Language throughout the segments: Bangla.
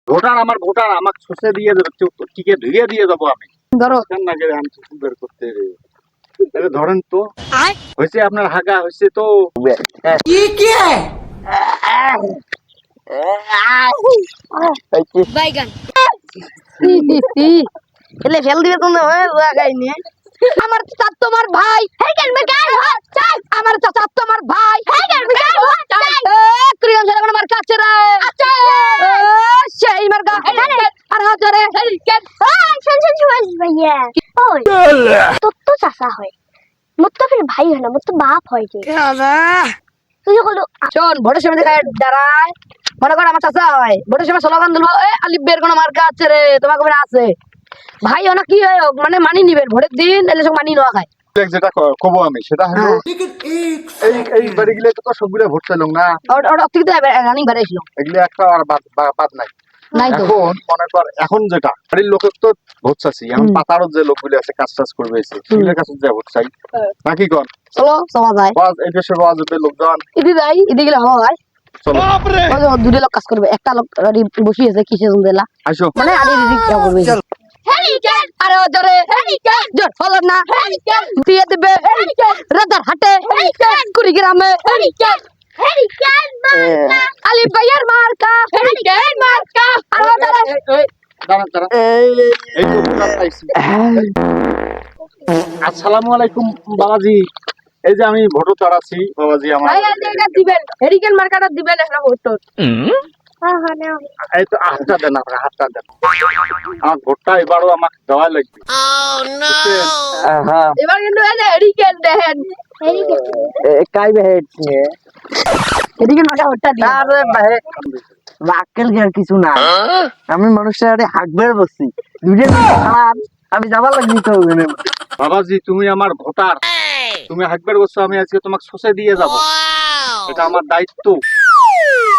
ভোটার আমার ভোটার আমাকে ছুঁচে দিয়ে দেবে, টিকে ধুয়ে দিয়ে যাবো আমি। ধরো না গেলে আমি বের করতে রে ধরেন তো হয়েছে আপনার হাগা হয়েছে তো বাইগান এলে ফেল দিবে তুমি লাগাইনি আমার চাচা তোমার ভাই হেইকেন বেকার চাই আমার চাচা তোমার ভাই হেইকেন বেকার চাই ক্রিয়ান ছেলে আমার কাছে রে আচ্ছা সেই মার্কা আর হাজারে হেইকেন শুনছেন সুভাষ ভাইয়া ওই তো চাচা হয় মোর তো ফির ভাই হয় না মোর তো বাপ হয় যে তুই হলো শোন ভোটের সময় দেখায় দাঁড়ায় মনে কর আমার চাচা হয় ভোটের সময় স্লোগান দিল আলিফ বের কোন মার্কা আছে রে তোমাকে বলে আছে ভাই না কি হয় মানে মানি নিবেন ভোটের দিন এলে সব মানি নেওয়া খায় যেটা কব আমি সেটা হলো এই বাড়ি গেলে তো সবগুলো ভোট চাইলাম না, ওটা অতিরিক্ত রানিং বাড়াইছিল এগুলো একটা আর বাদ নাই। নাই তো এখন মনে কর এখন যেটা বাড়ির লোকের তো ভোট চাচ্ছি, এখন পাতারও যে লোকগুলো আছে কাজ টাজ করবে সেগুলোর কাছে যে ভোট চাই নাকি কন চলো সবা যায় এই দেশের ওয়াজ হবে লোকজন ইদি যাই ইদি গেলে হওয়া হয় চলো দুটো লোক কাজ করবে একটা লোক বসি আছে কিসে দিলা আসো মানে আরে দিদি কি করবে হেলিকেন আরে জোরে হেলিকেন জোর হলো না হেলিকেন দিয়ে দিবে হেলিকেন রাজার হাটে হেলিকেন কুড়িগ্রামে হেলিকেন হেরিকেন মার্কা আলী ভাইয়ার মার্কা হেলিকেন মার্কা আরে জোরে দাঁড়ান এই তো ভোটার পাইছি। আসসালামু আলাইকুম বাবাজি, এই যে আমি ভোট চড়াচ্ছি বাবাজি আমার ভাই এটা দিবেন হেলিকেন মার্কাটা দিবেন একটা ভোট এই তো হাতটা দেন, আপনার হাতটা দেন, আমার ভোটটা এবারও আমাকে দেওয়া লাগবে। এবার কিন্তু এই হেলিকেন দেখেন काय भेट হেলিকেন মার্কা ভোটটা দিন আরে ভাই বাক্কেল কি আর কিছু না আমি মানুষের আরে হাকবের বসছি দুইটা খারাপ আমি যাবার লাগি তো ওখানে বাবাজি তুমি আমার ভোটার, তুমি হাকবার বলছো, আমি আজকে তোমাকে ছুঁচে দিয়ে যাব, এটা আমার দায়িত্ব,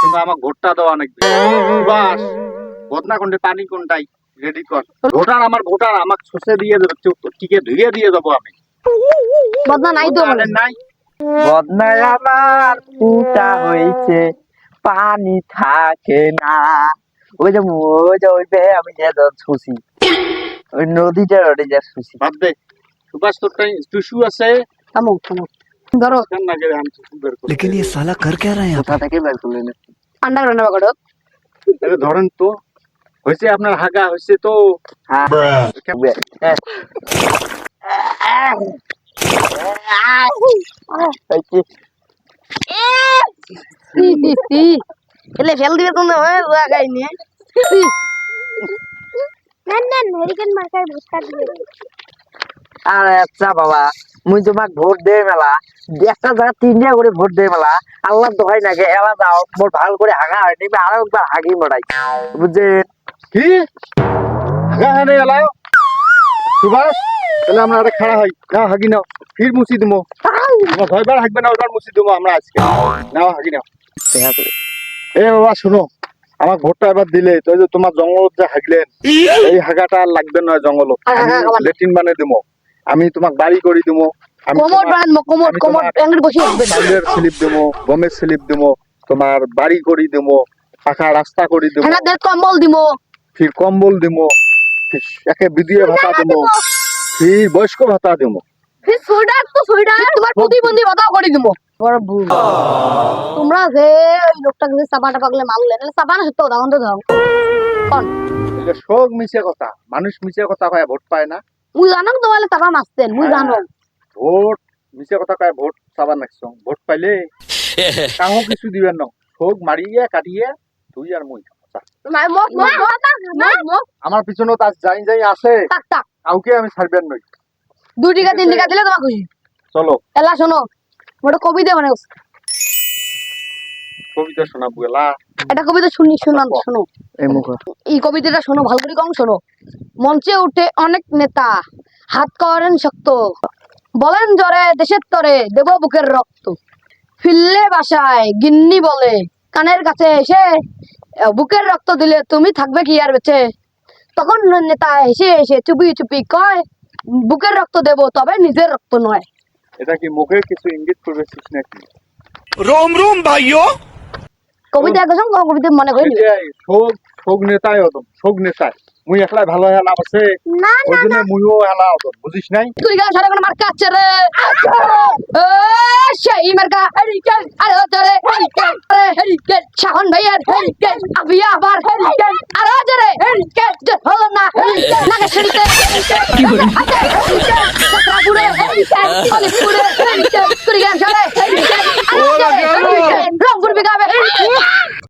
তুমি আমাকে ভোটটা দেওয়া লাগবে। বাস বদনা কোনটা পানি কোনটাই রেডি কর। ভোটার আমার ভোটার আমাকে ছুঁচে দিয়ে দেবে, টিকে ধুয়ে দিয়ে যাবো আমি। বদনা নাই তো আরে নাই বদনায় আমার ফুটা হয়েছে পানি থাকে না ওই যে আমি ছুসি ওই নদীটার ওটা যা ছুসি বাদ দে, সুভাষ তোর টিস্যু আছে থামো থামো ধরো না গেলে আমি টিস্যু বের করব। लेकिन ये साला कर क्या रहा है यहाँ কোথা থেকে বের করলেন আন্ডারগ্রাউন্ড বাগড় আরে ধরেন তো হয়েছে আপনার হাগা হয়েছে তো এলে ফেল দিবে তুমি লাগাইনি নেন নেন হেরিকেন মার্কার ভোটটা দিয়ে আরে আচ্ছা বাবা মুই তোমাক ভোট দে মেলা একটা জায়গা তিনটা করে ভোট দে মেলা আল্লাহ দোহাই নাকি এলা যাও মোর ভাল করে হাগা হয় নিবে আরো একবার হাগি মরাই বুঝছেন কি হাগা হয় না এলাও সুভাষ, তাহলে আমরা আরে খাড়া হই নাও হাগি নাও, ফির মুছি দিমো, তোমার ছয়বার হাগবে না ওইবার মুছি দিমো আমরা আজকে, নাও হাগি নাও। এ বাবা শুনো, আমার ভোটটা এবার দিলে তো যে তোমার জঙ্গলত যে হাগলেন এই হাগাটা আর লাগবে না জঙ্গলত, লেট্রিন বানিয়ে দিমো, আমি তোমাকে বাড়ি করে দিমো, আমি কোমর বাঁধবো কোমর এঙ্গেল বসে আসবে চালের স্লিপ দিমো, গমের স্লিপ দিমো, তোমার বাড়ি করে দিমো, পাকা রাস্তা করে দিমো, হ্যাঁ দেখ কম্বল দিমো ফির কম্বল দিমো, ফির একে বিধুয়ে ভাতা দিমো, ফির বয়স্ক ভাতা দিমো। সোয়েটার তোমার প্রতিবন্ধী ভাতাও করে দিমো। বড় ভুল তোমরা যে ওই লোকটাকে যে চাপাটা পাগলে মারলে তাহলে চাপানো সত্য কথা তো দাও কোন এটা সব মিছে কথা, মানুষ মিছে কথা কয় ভোট পায় না, মুই জানো তোমার চাপা মারতেন মুই জানো ভোট মিছে কথা কয় ভোট চাবা নাকছ, ভোট পাইলে কাহো কিছু দিবেন না, সব মারিয়ে কাটিয়ে তুই আর মুই আমার পিছনে তার যাই যাই আছে টাক টাক কাউকে আমি ছাড়বেন নই। 2 টাকা 3 টাকা দিলে তোমার খুশি। চলো এলা শোনো মোটা কবিতা মানে কবিতা শোনাবো এলা, এটা কবিতা শুনান শোনো এই মুখ এই কবিতাটা শোনো ভালো করে কম শোনো। মঞ্চে উঠে অনেক নেতা হাত করেন শক্ত, বলেন জরে দেশের তরে দেব বুকের রক্ত, ফিরলে বাসায় গিন্নি বলে কানের কাছে এসে বুকের রক্ত দিলে তুমি থাকবে কি আর বেঁচে, তখন নেতা এসে এসে চুপি চুপি কয় বুকের রক্ত দেব তবে নিজের রক্ত নয়। এটা কি মুখে কিছু ইঙ্গিত করবেছিস নাকি? रोम रोम भाइयों কবিতা একদম কবিতা মনে করি সব শোক নেতাই হতো শোক নেতাই মুই একলাই ভালো হয়ে লাভ আছে না ওই না জন্য মুইও হেলা হতো বুঝিস নাই তুই গা সারা কোন মার্কা আছে রে এ সেই মার্কা হেরিকেন আরে ধরে হেরিকেন আরে হেরিকেন শাহন ভাইয়ের হেরিকেন আবিয়া আবার হেরিকেন আরে ধরে হেরিকেন যে হলো না হেরিকেন নাকে ছড়িতে কি বলি হেরিকেন পুরে হেরিকেন অলি পুরে